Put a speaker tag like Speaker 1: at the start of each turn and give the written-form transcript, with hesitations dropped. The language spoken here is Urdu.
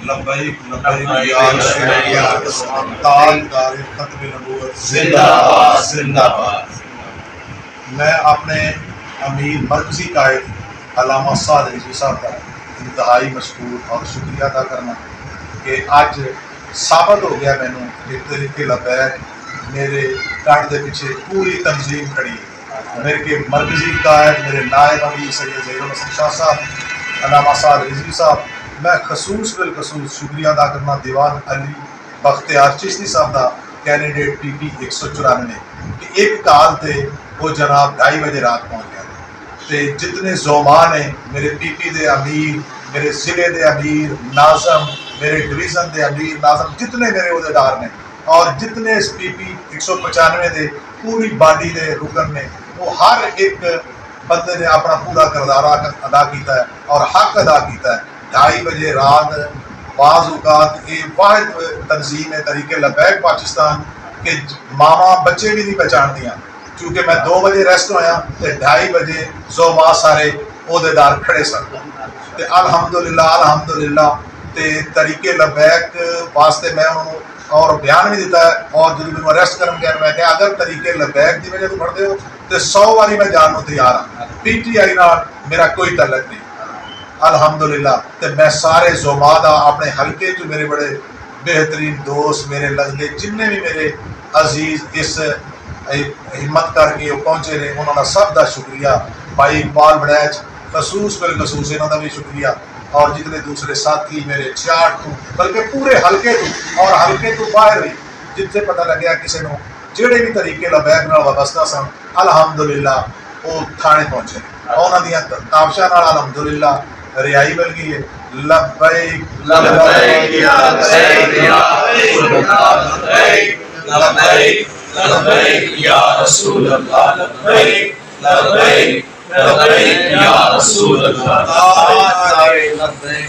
Speaker 1: لبیک لبیک یا رسول اللہ، تاجدار ختم نبوت زندہ باد زندہ باد۔ میں اپنے امیر مرکزی قائد علامہ سعد رضوی صاحب کا انتہائی مشکور اور شکریہ ادا کرنا کہ اج ثابت ہو گیا مینوں کہ طریقے لبیک میرے کٹ دے پیچھے پوری تنظیم کھڑی ہے۔ میرے کے مرکزی قائد میرے نائب امیر سید ظہیر الحسن شاہ صاحب، علامہ سعد رضوی صاحب، میں خصوص بالخصوص شکریہ ادا کرنا دیوان علی بختیار چشتی صاحب کا کینڈیڈیٹ پی پی 194 کہ ایک کال تے وہ جناب 2:30 بجے رات پہنچ گیا تے جتنے زومان ہیں میرے پی پی دے امیر، میرے ضلع دے امیر ناظم، میرے ڈویژن دے امیر ناظم، جتنے میرے عہدیدار نے اور جتنے اس پی پی 195 دے پوری باڈی دے رکن نے، وہ ہر ایک بندے نے اپنا پورا کردار ادا کیتا ہے اور حق ادا کیتا ہے۔ 2:30 بجے رات بعض اوقات یہ واحد تنظیم ہے طریقے لبیک پاکستان کہ ماما بچے بھی نہیں پہچان دیا، چونکہ میں 2 بجے ریسٹ ہویا تو 2:30 بجے صبح سارے عہدیدار کھڑے سن تے الحمدللہ تے طریقے لبیک واسطے میں انہوں اور بیان بھی دیتا ہے، اور جب میں ریسٹ کرن گیا میں کہ اگر طریقے لبیک دی وجہ تو پڑھ دے ہو تو 100 باری میں جان کو تیار ہوں، پی ٹی آئی نال میرا کوئی تعلق نہیں الحمدللہ۔ تے میں سارے زومادہ اپنے حلقے جو میرے بڑے بہترین دوست میرے لگتے جننے بھی میرے عزیز اس ہمت کر کے پہنچے نے انہوں نے سب کا شکریہ، بھائی اقبال بڑیچ خصوص بالخصوص انہوں کا بھی شکریہ، اور جتنے دوسرے ساتھی میرے 66 تو بلکہ پورے حلقے تو اور حلقے تو باہر بھی جن سے پتہ لگیا کسی نے جہے بھی طریقے لبیک نال وابستہ سن الحمدللہ وہ تھانے پہنچے اور انہوں دیا تابشاں نال الحمدللہ رہائی مل گئی ہے۔ لبیک
Speaker 2: لبیک یا رسول اللہ، لبیک لبیک لبیک یا رسول اللہ، لبیک لبیک لبیک یا رسول اللہ، لبیک لبیک